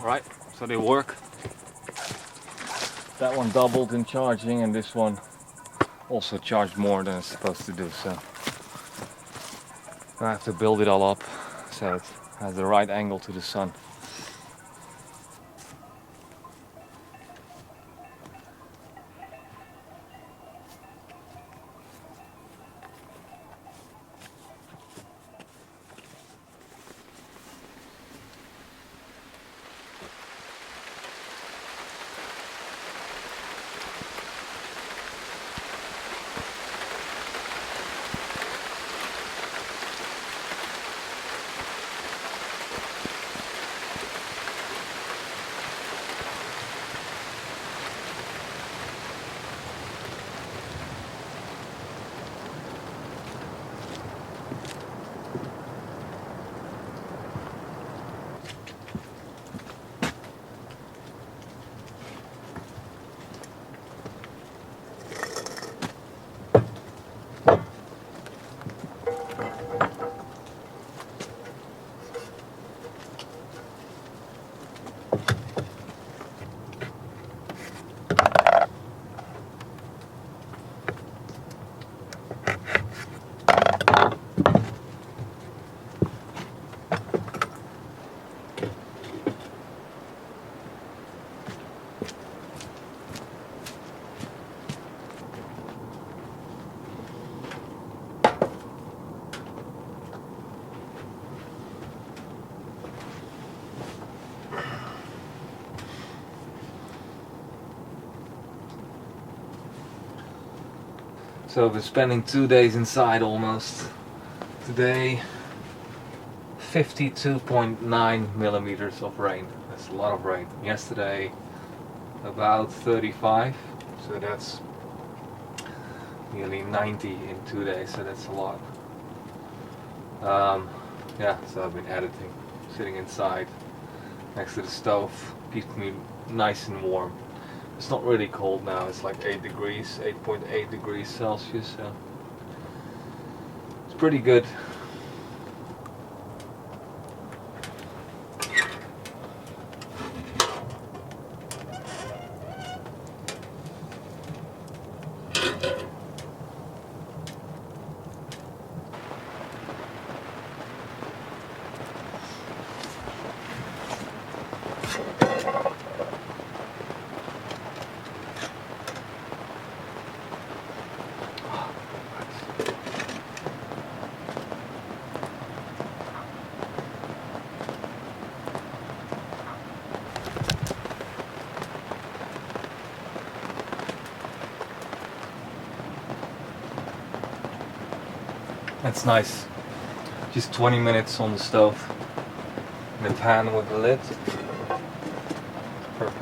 Alright, so they work. That one doubled in charging and this one also charged more than it's supposed to do, so I have to build it all up so it has the right angle to the sun. So I've been spending 2 days inside almost. Today 52.9 millimeters of rain. That's a lot of rain. Yesterday about 35, so that's nearly 90 in 2 days, so that's a lot. Yeah, so I've been editing, sitting inside next to the stove, keeps me nice and warm. It's not really cold now, it's like 8 degrees, 8.8 degrees Celsius, so it's pretty good. That's nice. Just 20 minutes on the stove. In the pan with the lid. Perfect.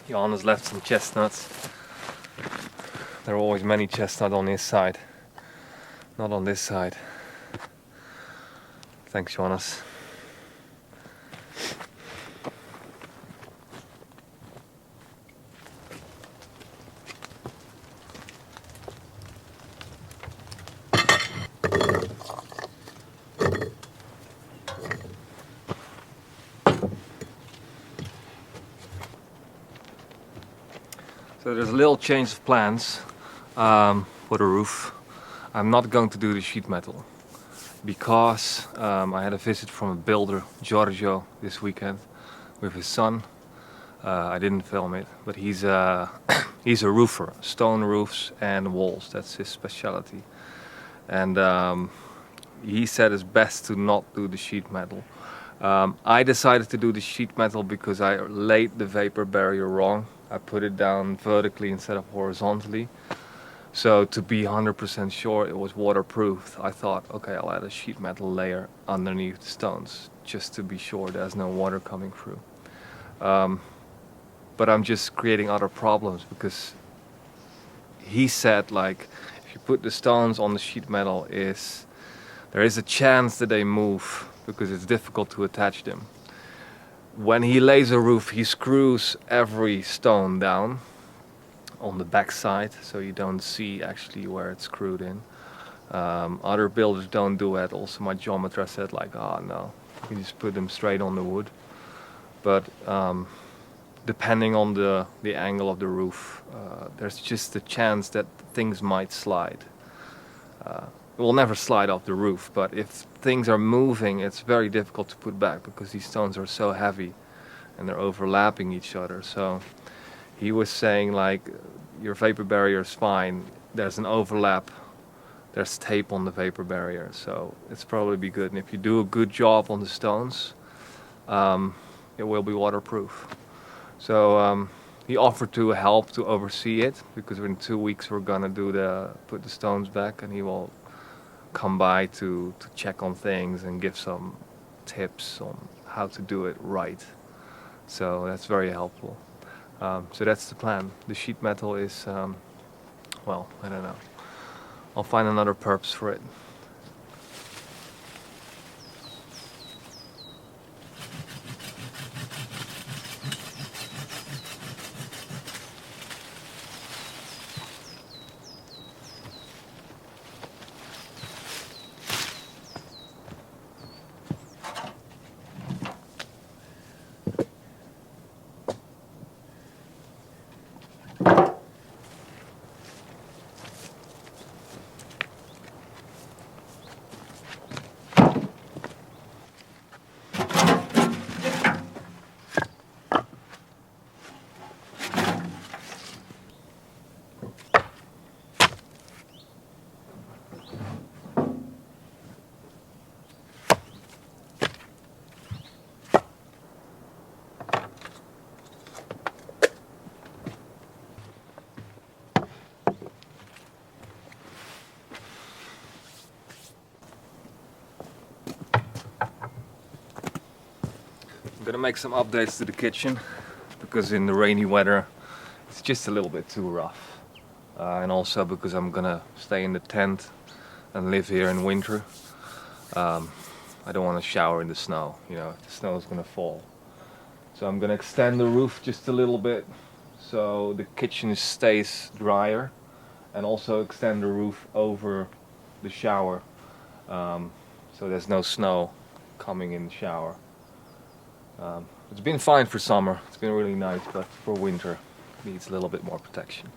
Johannes left some chestnuts. There are always many chestnuts on his side, not on this side. Thanks, Johannes. So there's a little change of plans for the roof. I'm not going to do the sheet metal because I had a visit from a builder, Giorgio, this weekend with his son. I didn't film it, but he's a roofer, stone roofs and walls. That's his specialty. And he said it's best to not do the sheet metal. I decided to do the sheet metal because I laid the vapor barrier wrong. I put it down vertically instead of horizontally. So to be 100% sure it was waterproof, I thought, okay, I'll add a sheet metal layer underneath the stones just to be sure there's no water coming through. But I'm just creating other problems because he said, like, if you put the stones on the sheet metal, there is a chance that they move because it's difficult to attach them. When he lays a roof, he screws every stone down on the back side so you don't see actually where it's screwed in. Other builders don't do that. Also my geometer said, like, oh no, you can just put them straight on the wood. But depending on the angle of the roof, there's just a chance that things might slide. It will never slide off the roof, but if things are moving, it's very difficult to put back because these stones are so heavy and they're overlapping each other. So he was saying, like, your vapor barrier is fine, there's an overlap, there's tape on the vapor barrier, so it's probably be good. And if you do a good job on the stones, it will be waterproof. So he offered to help to oversee it because in 2 weeks we're gonna put the stones back, and he will come by to check on things and give some tips on how to do it right. So that's very helpful. So that's the plan. The sheet metal is, well, I don't know. I'll find another purpose for it. I'm gonna make some updates to the kitchen because in the rainy weather it's just a little bit too rough. And also because I'm gonna stay in the tent and live here in winter. I don't want to shower in the snow, you know, if the snow is gonna fall. So I'm gonna extend the roof just a little bit so the kitchen stays drier, and also extend the roof over the shower so there's no snow coming in the shower. It's been fine for summer, it's been really nice, but for winter it needs a little bit more protection.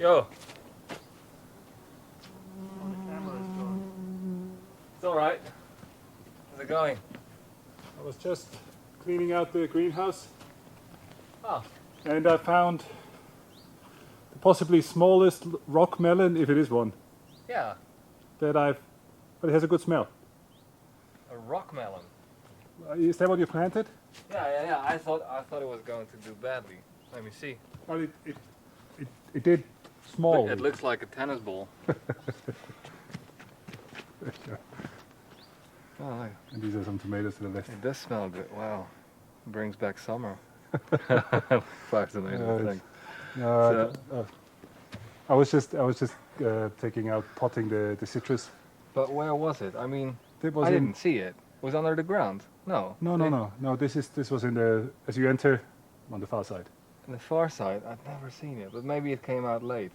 Yo, Oh, the camera is gone. it's alright. How's it going? I was just cleaning out the greenhouse Oh, and I found the possibly smallest rock melon, if it is one, yeah, but it has a good smell. a rock melon. Is that what you planted? Yeah. I thought it was going to do badly. Let me see. Well, it did small. It looks like a tennis ball. Oh, And these are some tomatoes to the left. it does smell good. Wow, brings back summer. Five tomatoes, it's- thanks. No, I was just taking out potting the citrus. But where was it? I mean, It was I in, didn't see it. It was under the ground. No. no. This was in the as you enter on the far side. On the far side, I've never seen it, but maybe it came out late.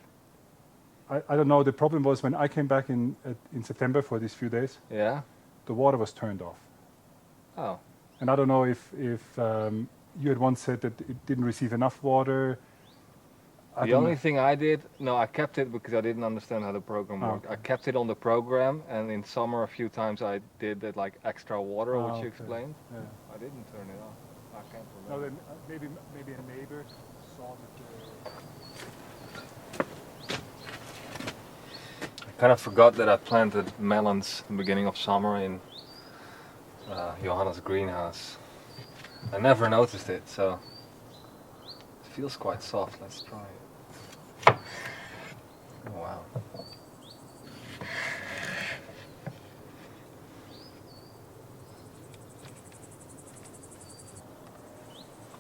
I don't know. The problem was when I came back in September for these few days, Yeah? the water was turned off. Oh. And I don't know if you had once said that it didn't receive enough water. The only thing I did, no, I kept it because I didn't understand how the program Oh, worked. okay. I kept it on the program, and in summer a few times I did that like extra water, Oh, which you okay. explained. Yeah. I didn't turn it off. I can't No, remember. then maybe a neighbor saw that. I kind of forgot that I planted melons in the beginning of summer in Johannes' greenhouse. I never noticed it, so it feels quite soft. Let's try it. Oh wow.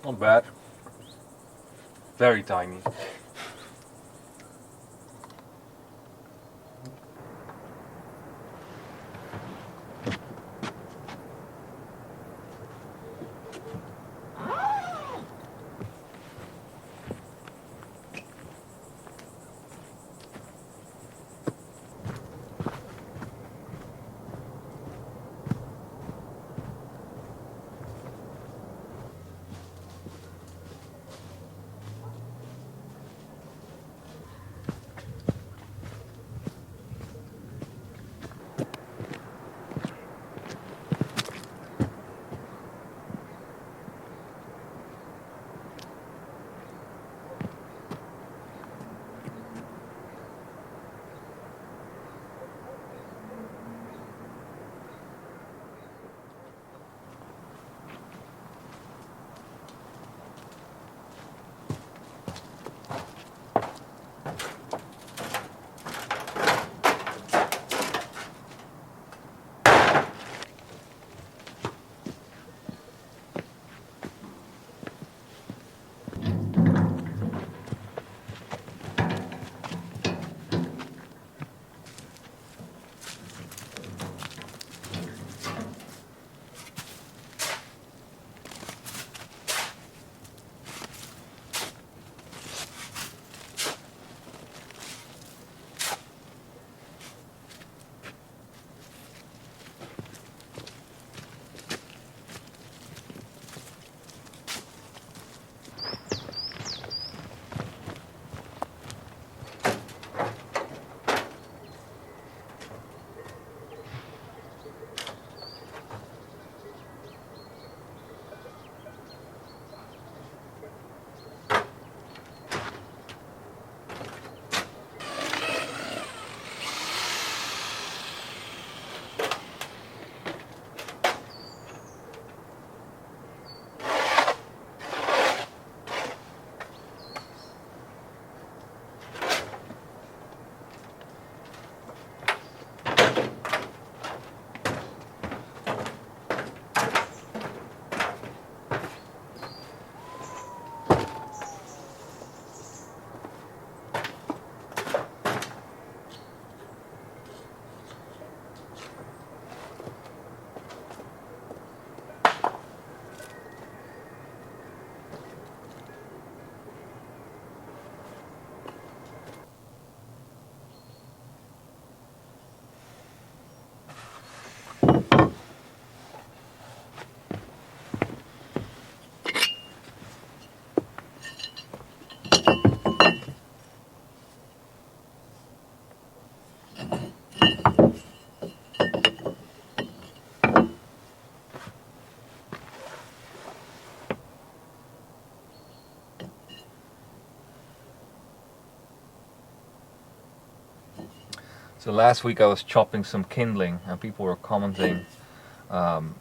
Not bad. Very tiny. So last week I was chopping some kindling and people were commenting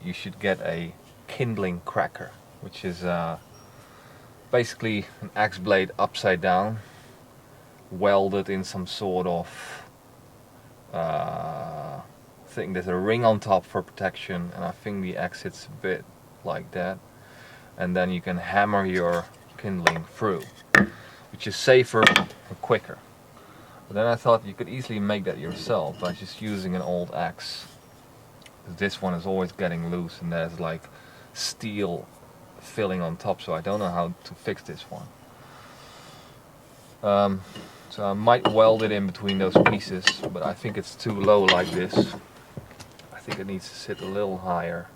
you should get a kindling cracker, which is basically an axe blade upside down, welded in some sort of thing. There's a ring on top for protection, and I think the axe sits a bit like that, and then you can hammer your kindling through, which is safer and quicker. But then I thought you could easily make that yourself by just using an old axe. This one is always getting loose and there's like steel filling on top, so I don't know how to fix this one. So I might weld it in between those pieces, but I think it's too low like this. I think it needs to sit a little higher.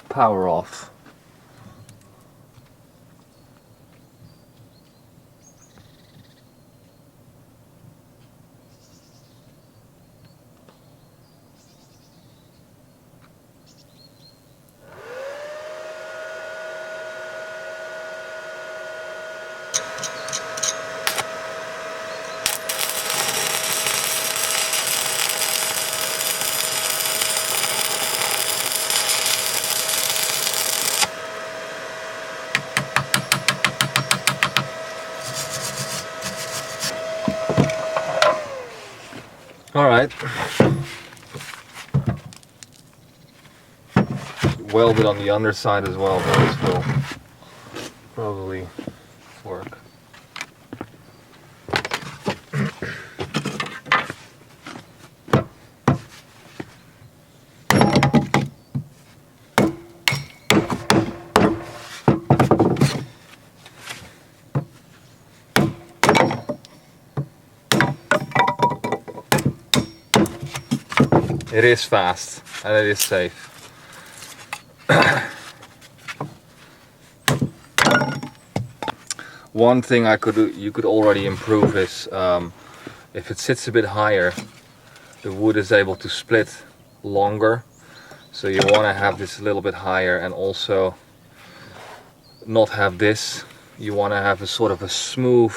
Power off. Alright. Weld it on the underside as well, but this will probably work. It is fast and it is safe. One thing you could already improve is if it sits a bit higher, the wood is able to split longer. So you want to have this a little bit higher and also not have this. You want to have a sort of a smooth,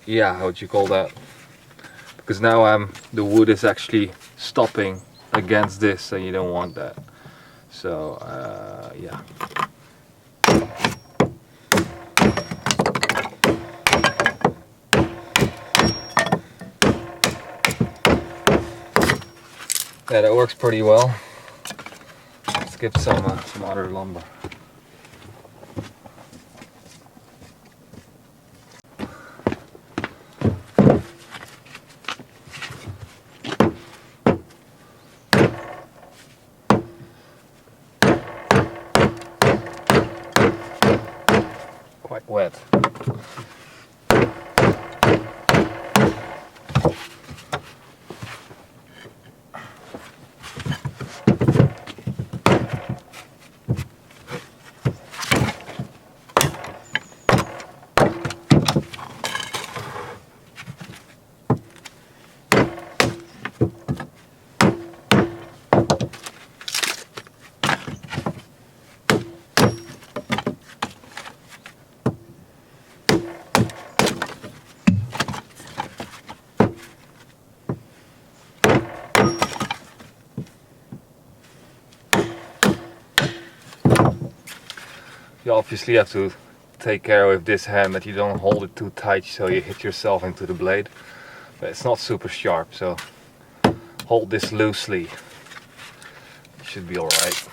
yeah, how would you call that? Because now the wood is actually stopping against this, and you don't want that. So yeah. Yeah, that works pretty well. Let's get some other lumber. Quite wet. You obviously have to take care with this hand that you don't hold it too tight so you hit yourself into the blade. But it's not super sharp, so hold this loosely. You should be alright.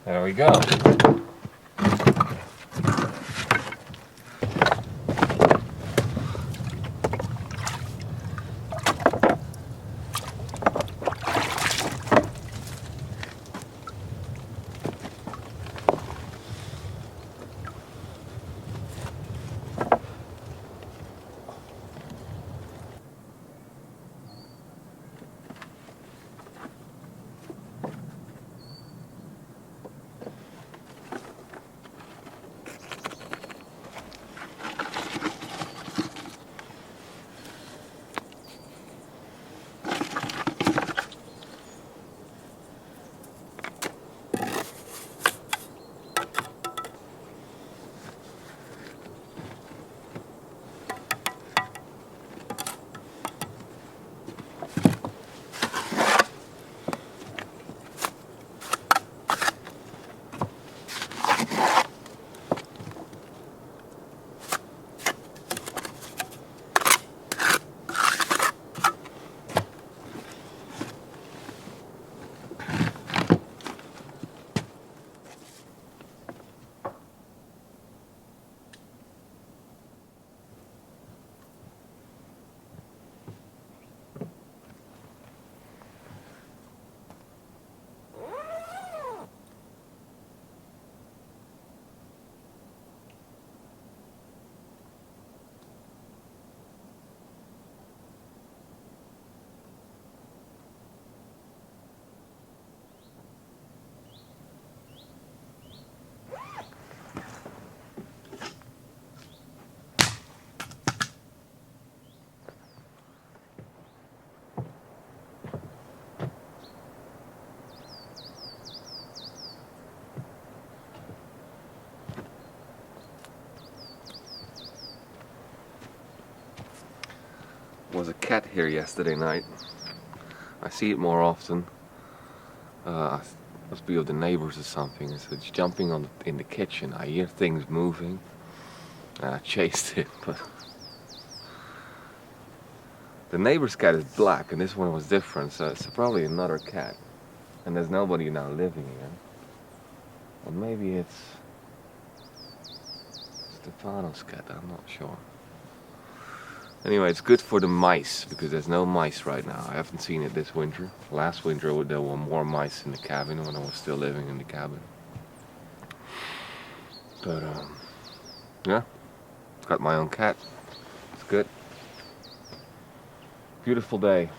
There we go. cat here yesterday night. I see it more often. Must be of the neighbors or something. So it's jumping in the kitchen. I hear things moving. And I chased it, but the neighbor's cat is black and this one was different, so it's probably another cat. And there's nobody now living here. Or maybe it's Stefano's cat, I'm not sure. Anyway, it's good for the mice, because there's no mice right now. I haven't seen it this winter. Last winter there were more mice in the cabin when I was still living in the cabin. But yeah, got my own cat. It's good. Beautiful day.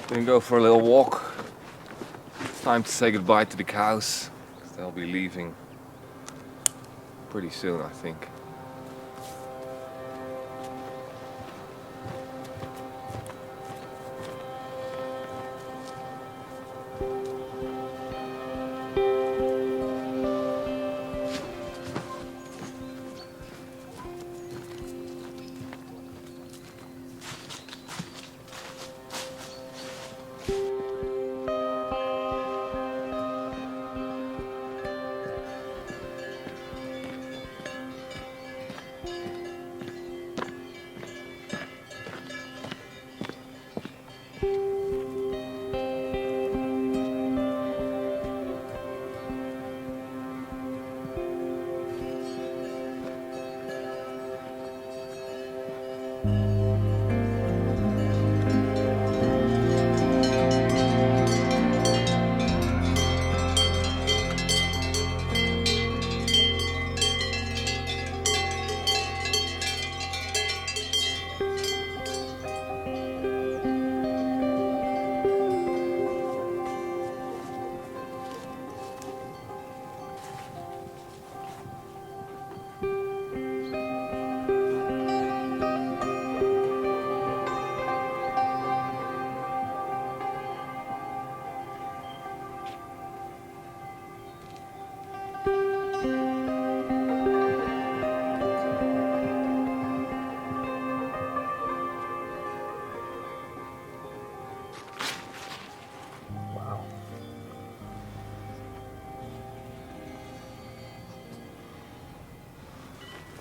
Gonna go for a little walk. It's time to say goodbye to the cows, because they'll be leaving pretty soon, I think.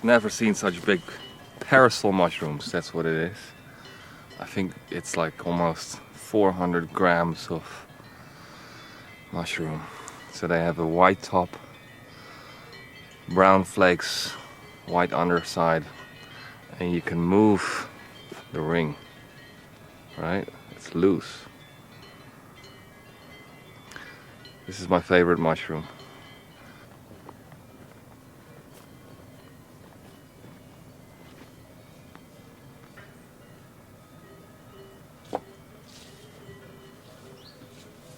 Never seen such big parasol mushrooms, that's what it is. I think it's like almost 400 grams of mushroom. So they have a white top, brown flakes, white underside, and you can move the ring, right? It's loose. This is my favorite mushroom.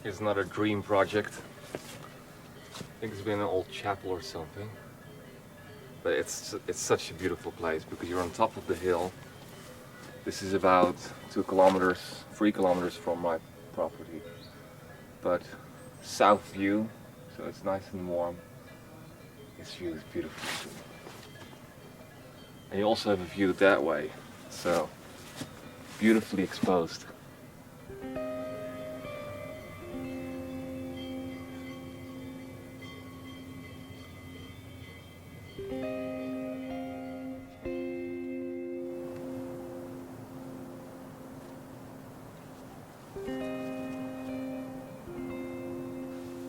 Here's another dream project. I think it's been an old chapel or something. But it's such a beautiful place because you're on top of the hill. This is about 2 kilometers, 3 kilometers from my property. But south view, so it's nice and warm. This view is beautiful too. And you also have a view that way, so beautifully exposed.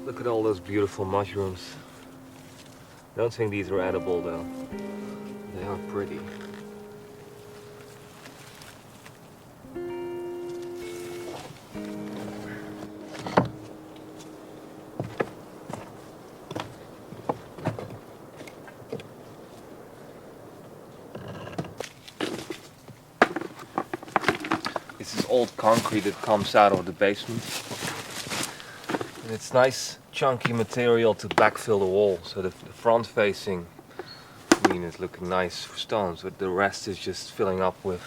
Look at all those beautiful mushrooms. I don't think these are edible though. They are pretty. This is old concrete that comes out of the basement. And it's nice chunky material to backfill the wall, so the front facing is looking nice for stones, but the rest is just filling up with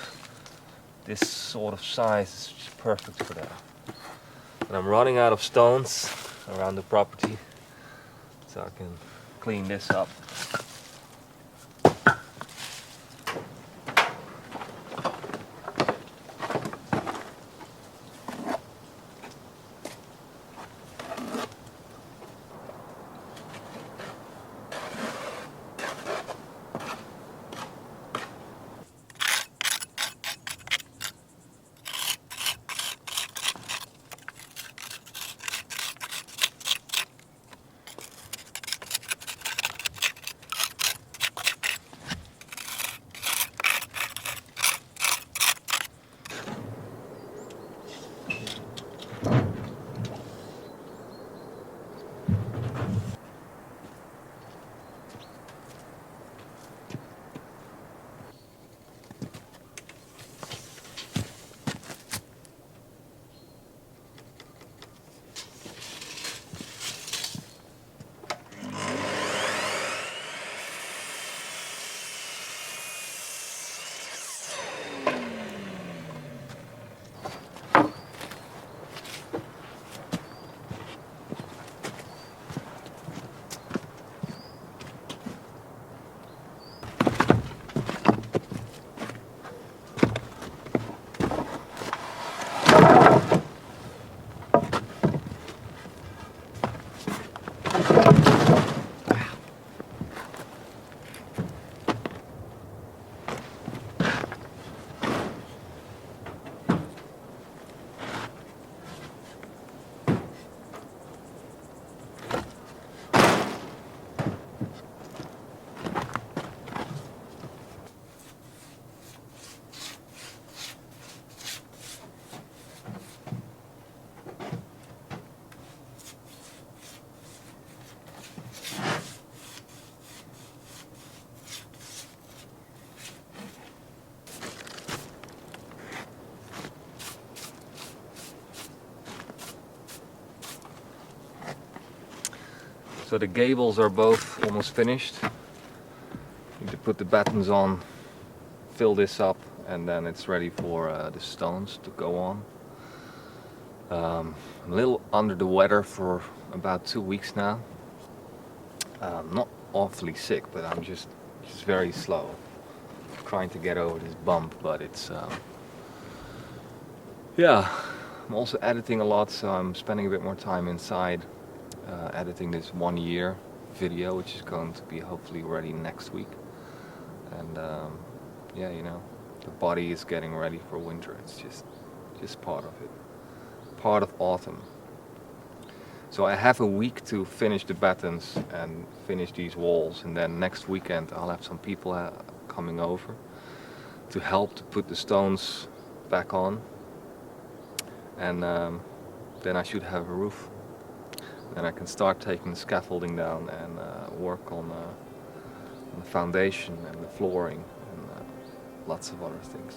this sort of size. It's just perfect for that. And I'm running out of stones around the property, so I can clean this up. So the gables are both almost finished. Need to put the battens on, fill this up, and then it's ready for the stones to go on. I'm a little under the weather for about 2 weeks now. Not awfully sick, but I'm just very slow. Trying to get over this bump, but it's yeah. I'm also editing a lot, so I'm spending a bit more time inside. Editing this 1 year video, which is going to be hopefully ready next week. And yeah, you know, the body is getting ready for winter. It's just part of it, part of autumn. So I have a week to finish the battens and finish these walls, and then next weekend I'll have some people coming over to help to put the stones back on, and then I should have a roof. Then I can start taking the scaffolding down and work on the foundation and the flooring and lots of other things.